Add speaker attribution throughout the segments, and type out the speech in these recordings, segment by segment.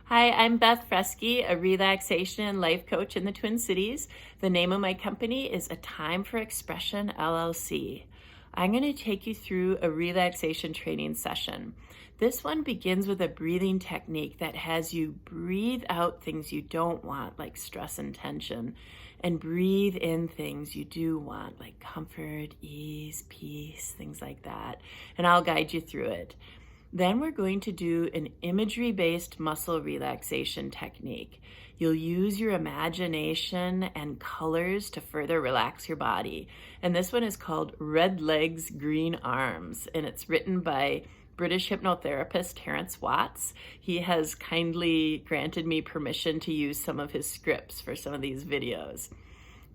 Speaker 1: Hi, I'm Beth Fresky, a relaxation and life coach in the Twin Cities. The name of my company is A Time for Expression LLC. I'm going to take you through a relaxation training session. This one begins with a breathing technique that has you breathe out things you don't want, like stress and tension, and breathe in things you do want, like comfort, ease, peace, things like that. And I'll guide you through it. Then we're going to do an imagery-based muscle relaxation technique. You'll use your imagination and colors to further relax your body. And this one is called Red Legs, Green Arms, and it's written by British hypnotherapist Terence Watts. He has kindly granted me permission to use some of his scripts for some of these videos.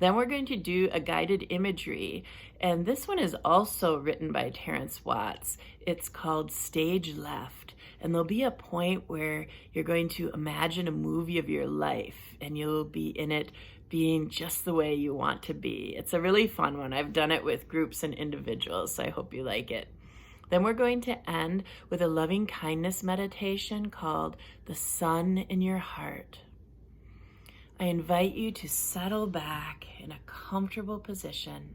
Speaker 1: Then we're going to do a guided imagery, and this one is also written by Terence Watts. It's called Stage Left, and there'll be a point where you're going to imagine a movie of your life, and you'll be in it being just the way you want to be. It's a really fun one. I've done it with groups and individuals, so I hope you like it. Then we're going to end with a loving kindness meditation called The Sun in Your Heart. I invite you to settle back in a comfortable position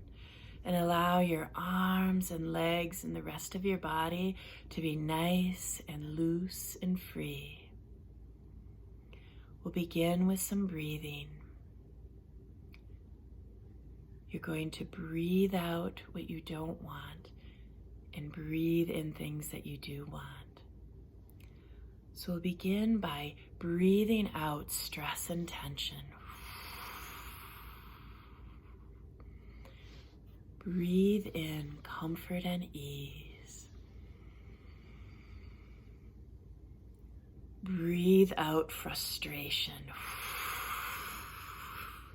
Speaker 1: and allow your arms and legs and the rest of your body to be nice and loose and free. We'll begin with some breathing. You're going to breathe out what you don't want and breathe in things that you do want. So we'll begin by breathing out stress and tension. Breathe in comfort and ease. Breathe out frustration.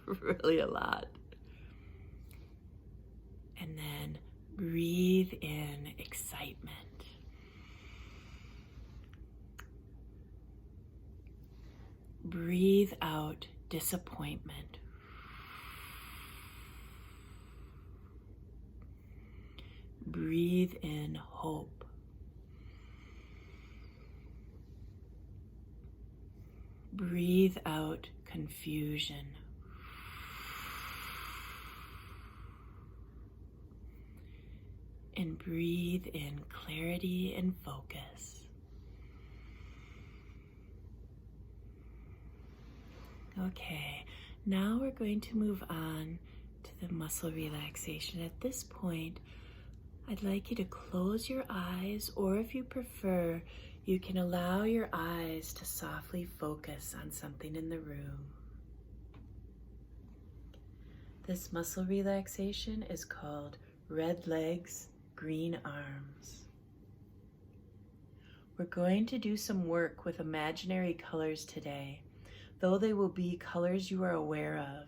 Speaker 1: Really a lot. And then breathe in excitement. Breathe out disappointment. Breathe in hope. Breathe out confusion. And breathe in clarity and focus. Okay, now we're going to move on to the muscle relaxation. At this point, I'd like you to close your eyes, or if you prefer, you can allow your eyes to softly focus on something in the room. This muscle relaxation is called Red Legs, Green Arms. We're going to do some work with imaginary colors today, though they will be colors you are aware of,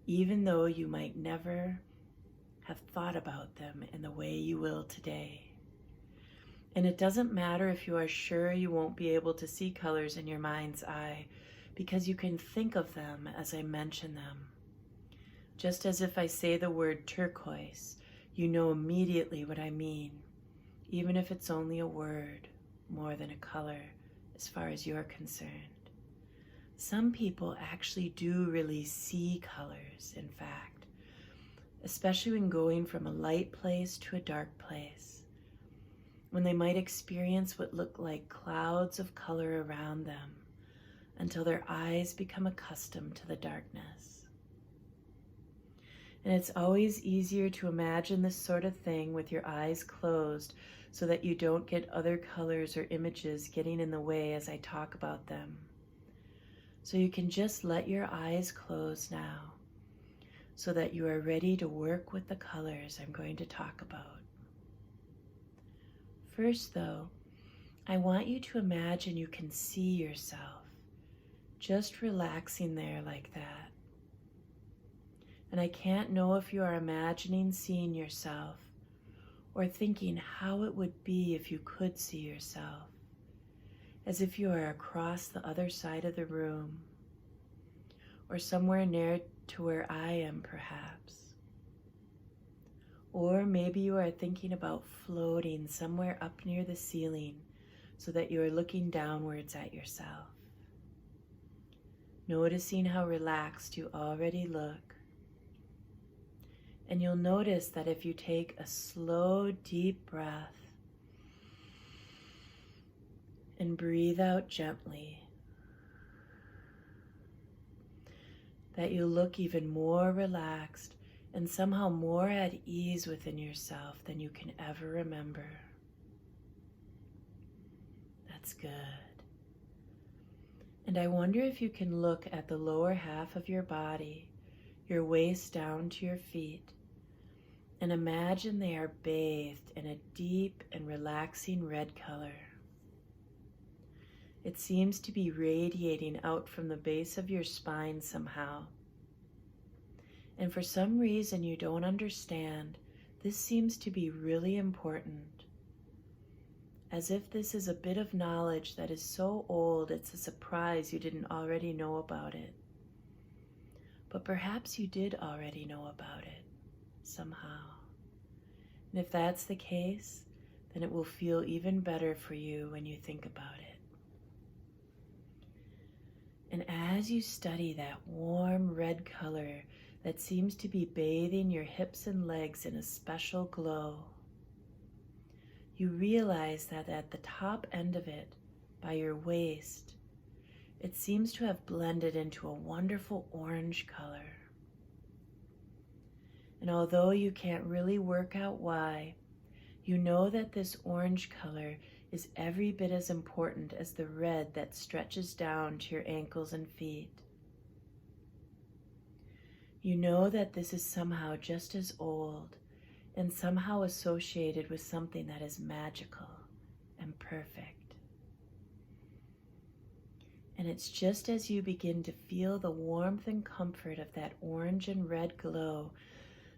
Speaker 1: even though you might never have thought about them in the way you will today. And it doesn't matter if you are sure you won't be able to see colors in your mind's eye, because you can think of them as I mention them. Just as if I say the word turquoise, you know immediately what I mean, even if it's only a word more than a color as far as you're concerned. Some people actually do really see colors, in fact, especially when going from a light place to a dark place, when they might experience what look like clouds of color around them until their eyes become accustomed to the darkness. And it's always easier to imagine this sort of thing with your eyes closed so that you don't get other colors or images getting in the way as I talk about them. So you can just let your eyes close now so that you are ready to work with the colors I'm going to talk about. First though, I want you to imagine you can see yourself, just relaxing there like that. And I can't know if you are imagining seeing yourself or thinking how it would be if you could see yourself, as if you are across the other side of the room, or somewhere near to where I am perhaps. Or maybe you are thinking about floating somewhere up near the ceiling so that you are looking downwards at yourself. noticing how relaxed you already look. And you'll notice that if you take a slow, deep breath and breathe out gently, that you look even more relaxed and somehow more at ease within yourself than you can ever remember. That's good. And I wonder if you can look at the lower half of your body, your waist down to your feet, and imagine they are bathed in a deep and relaxing red color. It seems to be radiating out from the base of your spine somehow. And for some reason you don't understand, this seems to be really important. As if this is a bit of knowledge that is so old it's a surprise you didn't already know about it. But perhaps you did already know about it somehow. And if that's the case, then it will feel even better for you when you think about it. And as you study that warm red color that seems to be bathing your hips and legs in a special glow, you realize that at the top end of it, by your waist, it seems to have blended into a wonderful orange color. And although you can't really work out why, you know that this orange color is every bit as important as the red that stretches down to your ankles and feet. You know that this is somehow just as old and somehow associated with something that is magical and perfect. And it's just as you begin to feel the warmth and comfort of that orange and red glow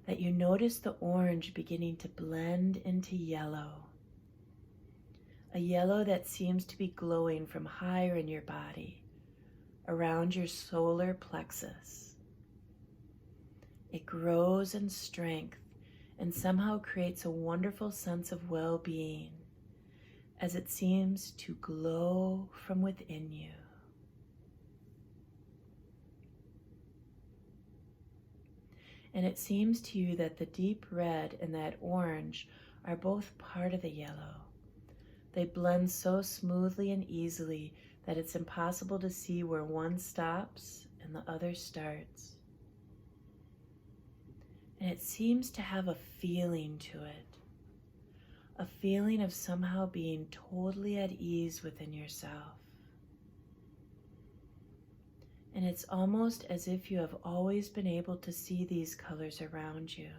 Speaker 1: that you notice the orange beginning to blend into yellow. A yellow that seems to be glowing from higher in your body, around your solar plexus. It grows in strength and somehow creates a wonderful sense of well-being as it seems to glow from within you. And it seems to you that the deep red and that orange are both part of the yellow. They blend so smoothly and easily that it's impossible to see where one stops and the other starts. And it seems to have a feeling to it, a feeling of somehow being totally at ease within yourself. And it's almost as if you have always been able to see these colors around you.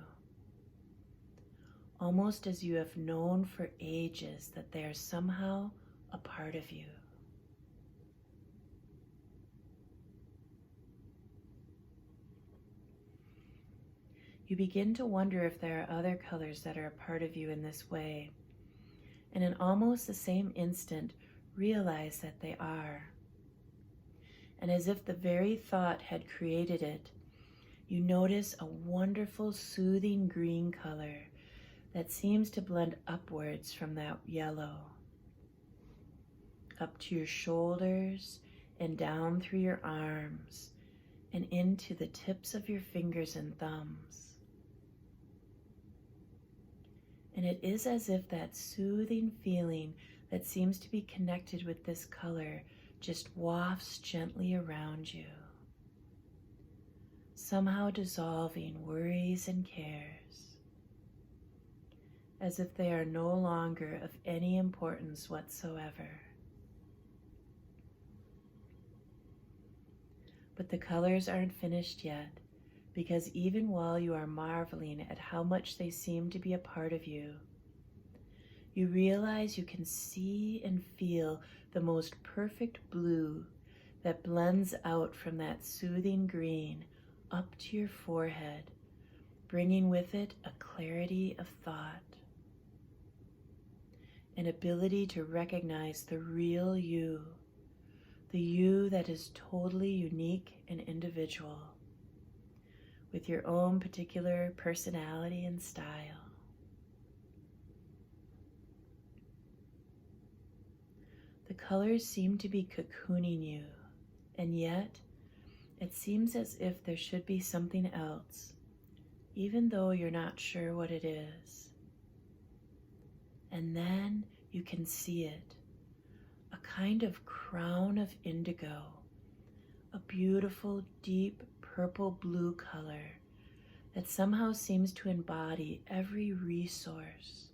Speaker 1: Almost as you have known for ages that they are somehow a part of you. You begin to wonder if there are other colors that are a part of you in this way, and in almost the same instant realize that they are. And as if the very thought had created it, you notice a wonderful soothing green color that seems to blend upwards from that yellow, up to your shoulders and down through your arms and into the tips of your fingers and thumbs. And it is as if that soothing feeling that seems to be connected with this color just wafts gently around you, somehow dissolving worries and cares, as if they are no longer of any importance whatsoever. But the colors aren't finished yet, because even while you are marveling at how much they seem to be a part of you, you realize you can see and feel the most perfect blue that blends out from that soothing green up to your forehead, bringing with it a clarity of thought, an ability to recognize the real you, the you that is totally unique and individual, with your own particular personality and style. The colors seem to be cocooning you, and yet It seems as if there should be something else, even though you're not sure what it is. And then you can see it, a kind of crown of indigo, a beautiful deep purple blue color that somehow seems to embody every resource,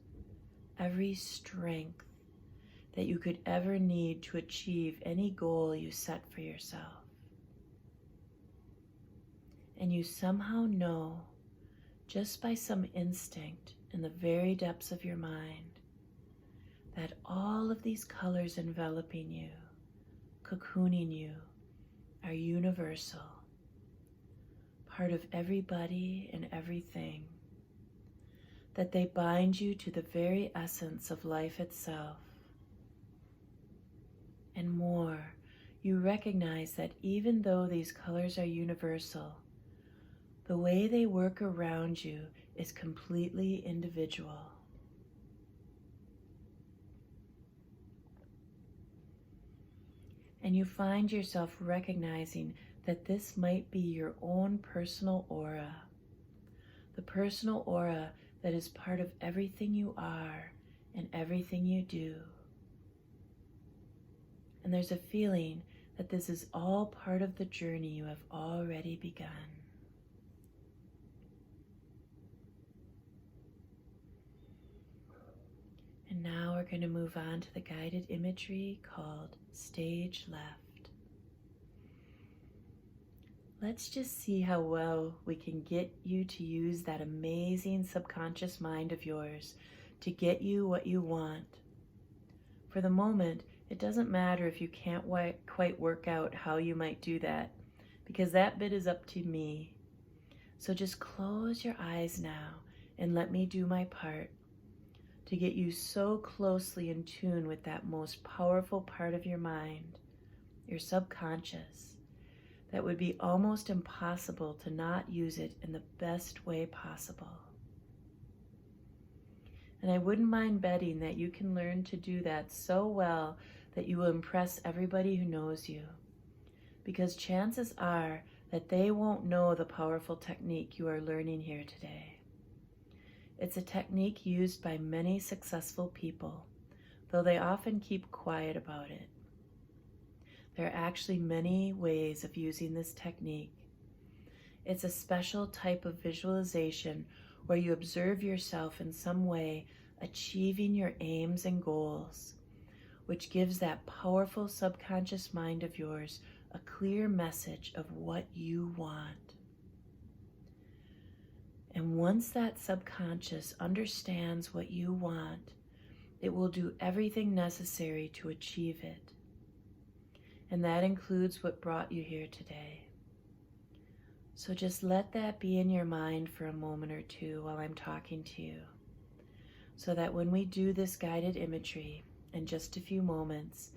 Speaker 1: every strength that you could ever need to achieve any goal you set for yourself. And you somehow know, just by some instinct in the very depths of your mind, that all of these colors enveloping you, cocooning you, are universal, part of everybody and everything, that they bind you to the very essence of life itself. And more, you recognize that even though these colors are universal, the way they work around you is completely individual. And you find yourself recognizing that this might be your own personal aura, the personal aura that is part of everything you are and everything you do. And there's a feeling that this is all part of the journey you have already begun. And now we're going to move on to the guided imagery called Stage Left. Let's just see how well we can get you to use that amazing subconscious mind of yours to get you what you want. For the moment, it doesn't matter if you can't quite work out how you might do that, because that bit is up to me. So just close your eyes now and let me do my part to get you so closely in tune with that most powerful part of your mind, your subconscious, that would be almost impossible to not use it in the best way possible. And I wouldn't mind betting that you can learn to do that so well that you will impress everybody who knows you, because chances are that they won't know the powerful technique you are learning here today. It's a technique used by many successful people, though they often keep quiet about it. There are actually many ways of using this technique. It's a special type of visualization where you observe yourself in some way achieving your aims and goals, which gives that powerful subconscious mind of yours a clear message of what you want. And once that subconscious understands what you want, it will do everything necessary to achieve it. And that includes what brought you here today. So just let that be in your mind for a moment or two while I'm talking to you, so that when we do this guided imagery in just a few moments,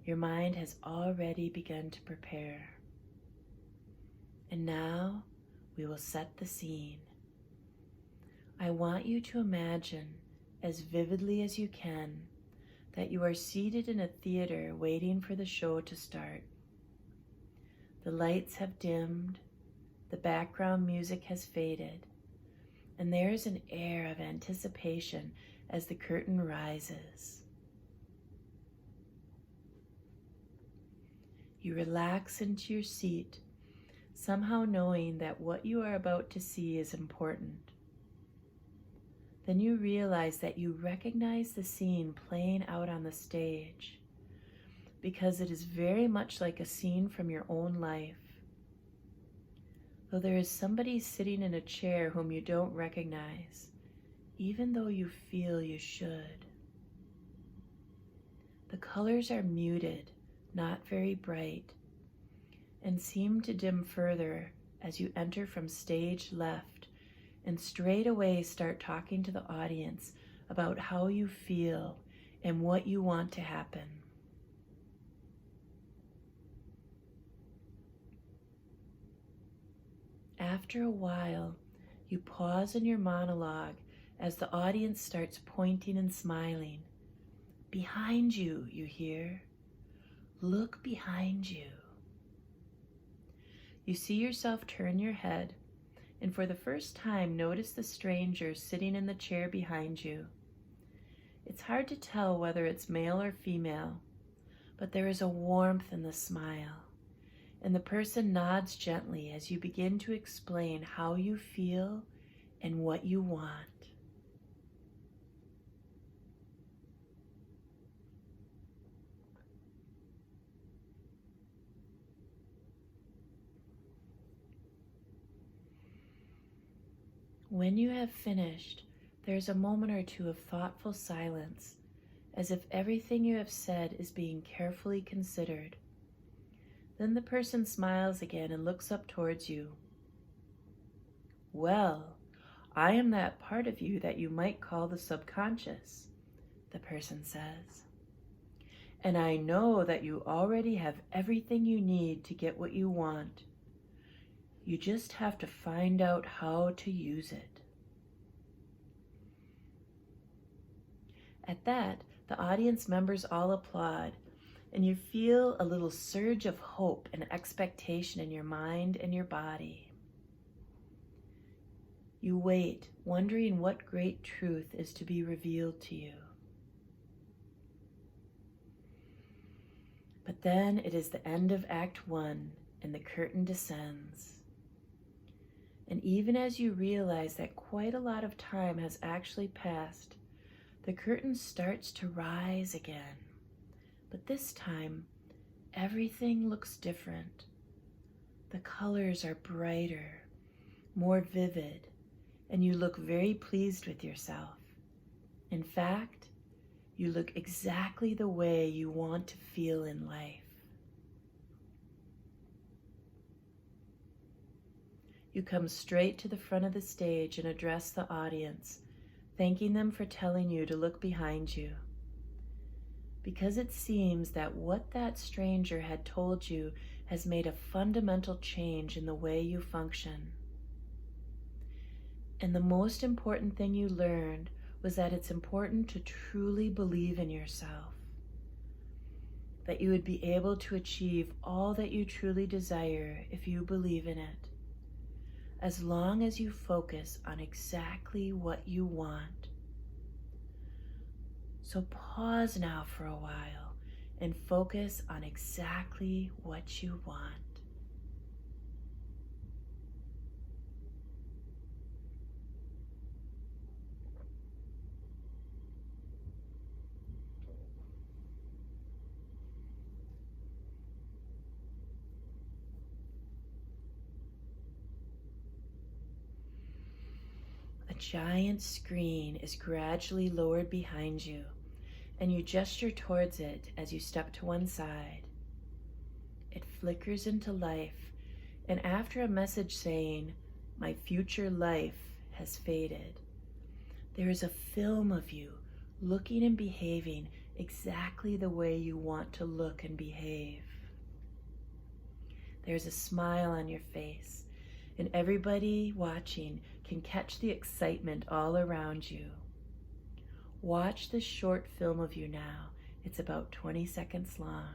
Speaker 1: your mind has already begun to prepare. And now we will set the scene. I want you to imagine, as vividly as you can, that you are seated in a theater waiting for the show to start. The lights have dimmed, the background music has faded, and there is an air of anticipation as the curtain rises. You relax into your seat, somehow knowing that what you are about to see is important. Then you realize that you recognize the scene playing out on the stage, because it is very much like a scene from your own life. Though there is somebody sitting in a chair whom you don't recognize, even though you feel you should. The colors are muted, not very bright, and seem to dim further as you enter from stage left and straight away start talking to the audience about how you feel and what you want to happen. After a while, you pause in your monologue as the audience starts pointing and smiling. Behind you, you hear. Look behind you. You see yourself turn your head, and for the first time notice the stranger sitting in the chair behind you. It's hard to tell whether it's male or female, but there is a warmth in the smile, and the person nods gently as you begin to explain how you feel and what you want. When you have finished, there's a moment or two of thoughtful silence, as if everything you have said is being carefully considered. Then the person smiles again and looks up towards you. Well, I am that part of you that you might call the subconscious, the person says. And I know that you already have everything you need to get what you want. You just have to find out how to use it. At that, the audience members all applaud, and you feel a little surge of hope and expectation in your mind and your body. You wait, wondering what great truth is to be revealed to you. But then it is the end of Act 1, and the curtain descends. And even as you realize that quite a lot of time has actually passed, the curtain starts to rise again. But this time, everything looks different. The colors are brighter, more vivid, and you look very pleased with yourself. In fact, you look exactly the way you want to feel in life. You come straight to the front of the stage and address the audience, thanking them for telling you to look behind you. Because it seems that what that stranger had told you has made a fundamental change in the way you function. And the most important thing you learned was that it's important to truly believe in yourself, that you would be able to achieve all that you truly desire if you believe in it, as long as you focus on exactly what you want. So pause now for a while and focus on exactly what you want. A giant screen is gradually lowered behind you, and you gesture towards it as you step to one side. It flickers into life, and after a message saying, "My future life has faded," there is a film of you looking and behaving exactly the way you want to look and behave. There's a smile on your face, and everybody watching can catch the excitement all around you. Watch this short film of you now. It's about 20 seconds long.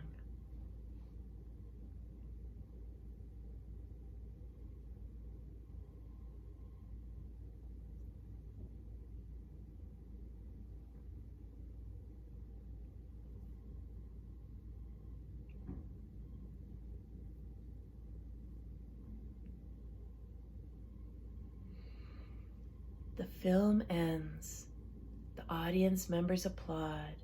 Speaker 1: The film ends. The audience members applaud.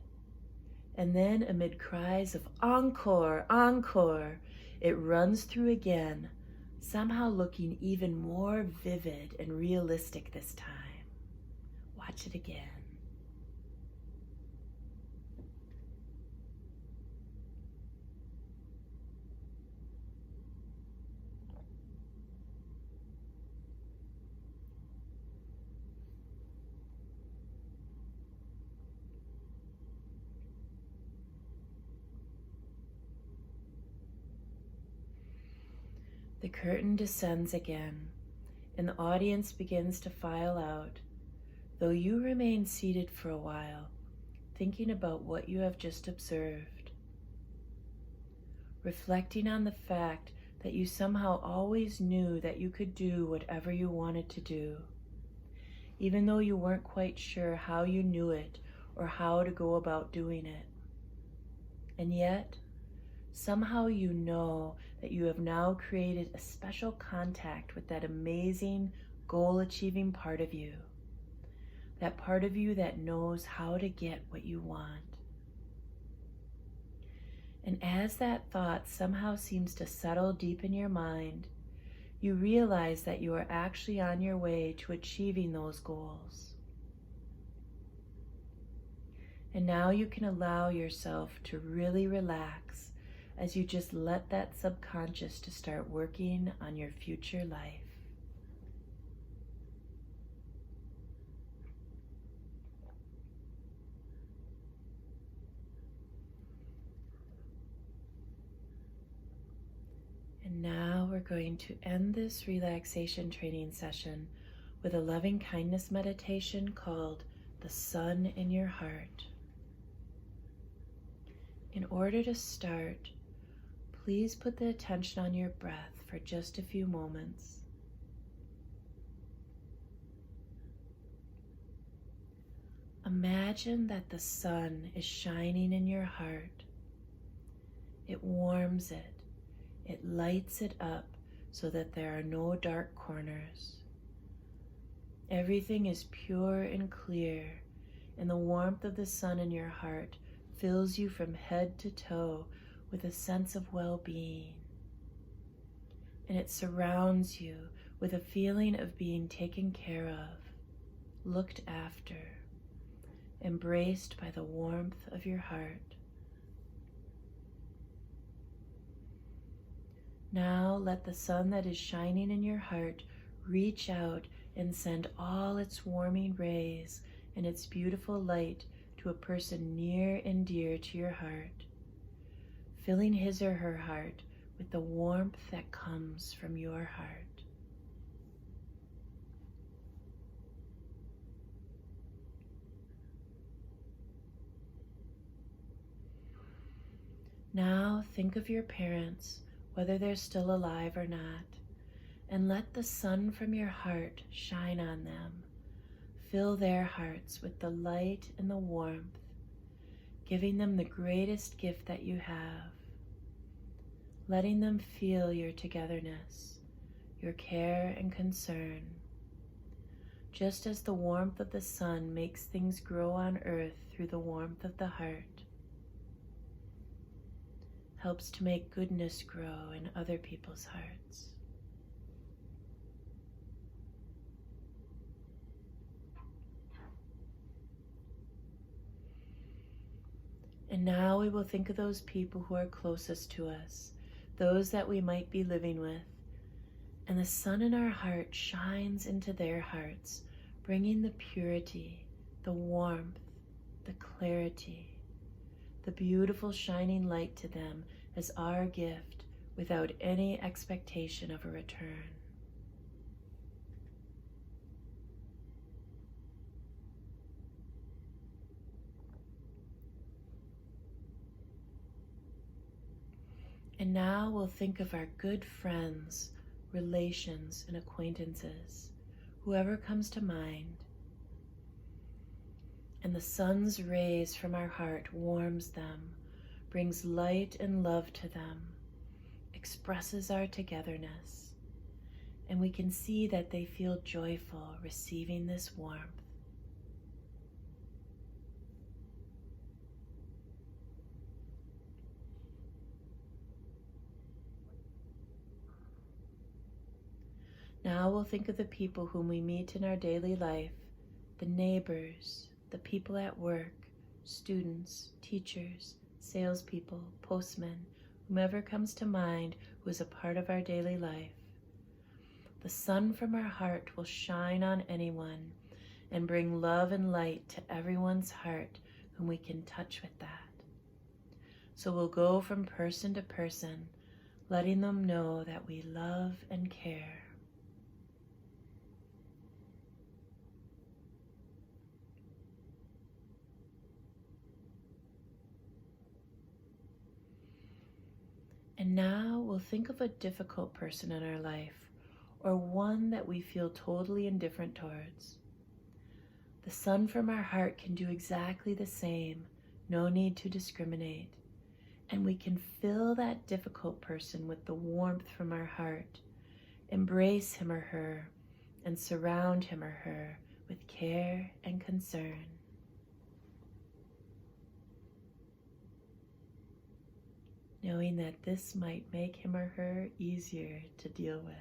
Speaker 1: And then, amid cries of "Encore! Encore!" it runs through again, somehow looking even more vivid and realistic this time. Watch it again. The curtain descends again, and the audience begins to file out, though you remain seated for a while, thinking about what you have just observed, reflecting on the fact that you somehow always knew that you could do whatever you wanted to do, even though you weren't quite sure how you knew it or how to go about doing it. And yet, somehow you know that you have now created a special contact with that amazing goal-achieving part of you, that part of you that knows how to get what you want. And as that thought somehow seems to settle deep in your mind, you realize that you are actually on your way to achieving those goals. And now you can allow yourself to really relax as you just let that subconscious to start working on your future life. And now we're going to end this relaxation training session with a loving kindness meditation called The Sun in Your Heart. In order to start, please put the attention on your breath for just a few moments. Imagine that the sun is shining in your heart. It warms it. It lights it up so that there are no dark corners. Everything is pure and clear, and the warmth of the sun in your heart fills you from head to toe with a sense of well-being. And it surrounds you with a feeling of being taken care of, looked after, embraced by the warmth of your heart. Now let the sun that is shining in your heart reach out and send all its warming rays and its beautiful light to a person near and dear to your heart, filling his or her heart with the warmth that comes from your heart. Now think of your parents, whether they're still alive or not, and let the sun from your heart shine on them. Fill their hearts with the light and the warmth, giving them the greatest gift that you have, letting them feel your togetherness, your care and concern. Just as the warmth of the sun makes things grow on earth through the warmth of the heart, helps to make goodness grow in other people's hearts. And now we will think of those people who are closest to us, those that we might be living with, and the sun in our heart shines into their hearts, bringing the purity, the warmth, the clarity, the beautiful shining light to them as our gift without any expectation of a return. And now we'll think of our good friends, relations, and acquaintances, whoever comes to mind. And the sun's rays from our heart warms them, brings light and love to them, expresses our togetherness, and we can see that they feel joyful receiving this warmth. Now we'll think of the people whom we meet in our daily life, the neighbors, the people at work, students, teachers, salespeople, postmen, whomever comes to mind who is a part of our daily life. The sun from our heart will shine on anyone and bring love and light to everyone's heart whom we can touch with that. So we'll go from person to person, letting them know that we love and care. And now we'll think of a difficult person in our life, or one that we feel totally indifferent towards. The sun from our heart can do exactly the same, no need to discriminate. And we can fill that difficult person with the warmth from our heart, embrace him or her, and surround him or her with care and concern. Knowing that this might make him or her easier to deal with.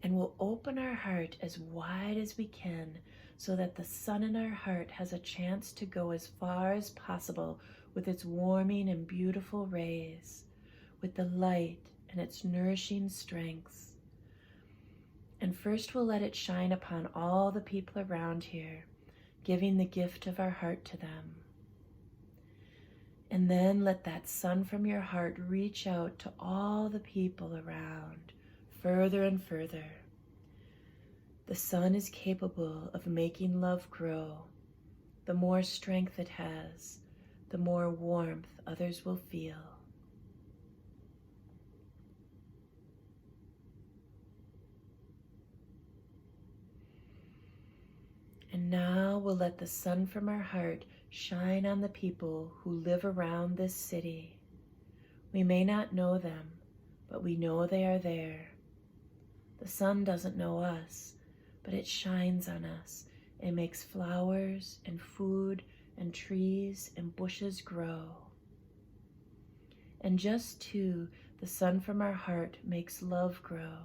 Speaker 1: And we'll open our heart as wide as we can so that the sun in our heart has a chance to go as far as possible with its warming and beautiful rays, with the light and its nourishing strengths. And first we'll let it shine upon all the people around here, giving the gift of our heart to them. And then let that sun from your heart reach out to all the people around, further and further. The sun is capable of making love grow. The more strength it has, the more warmth others will feel. And now we'll let the sun from our heart shine on the people who live around this city. We may not know them, but we know they are there. The sun doesn't know us, but it shines on us. It makes flowers and food and trees and bushes grow. And just too, the sun from our heart makes love grow.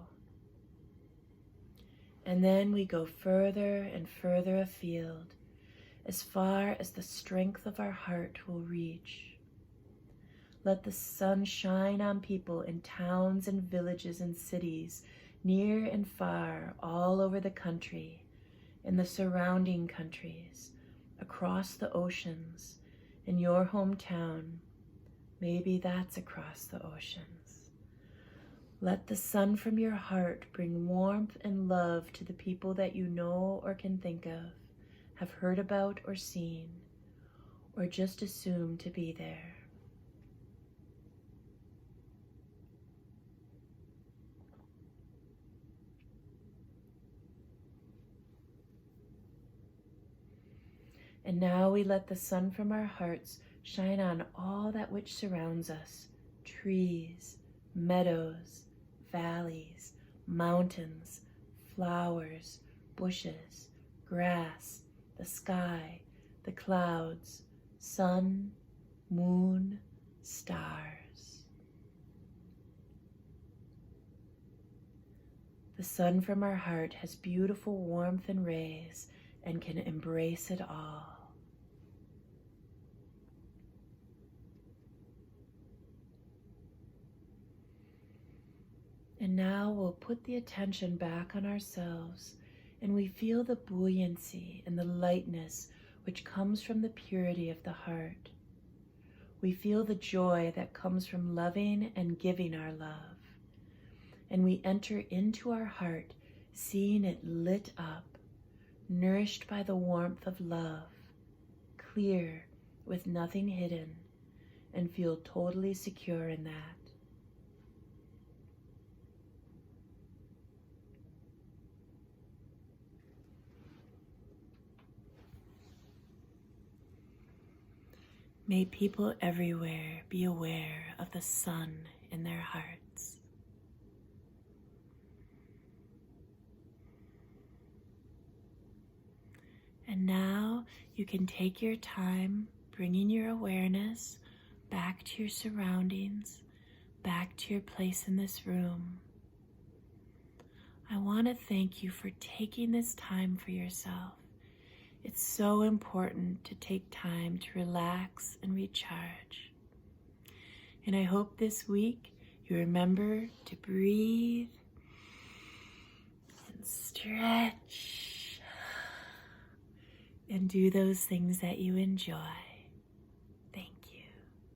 Speaker 1: And then we go further and further afield, as far as the strength of our heart will reach. Let the sun shine on people in towns and villages and cities, near and far, all over the country, in the surrounding countries, across the oceans, in your hometown. Maybe that's across the oceans. Let the sun from your heart bring warmth and love to the people that you know or can think of, have heard about or seen, or just assume to be there. And now we let the sun from our hearts shine on all that which surrounds us, trees, meadows, valleys, mountains, flowers, bushes, grass, the sky, the clouds, sun, moon, stars. The sun from our heart has beautiful warmth and rays and can embrace it all. And now we'll put the attention back on ourselves, and we feel the buoyancy and the lightness which comes from the purity of the heart. We feel the joy that comes from loving and giving our love. And we enter into our heart, seeing it lit up, nourished by the warmth of love, clear, with nothing hidden, and feel totally secure in that. May people everywhere be aware of the sun in their hearts. And now you can take your time bringing your awareness back to your surroundings, back to your place in this room. I want to thank you for taking this time for yourself. It's so important to take time to relax and recharge. And I hope this week you remember to breathe and stretch and do those things that you enjoy.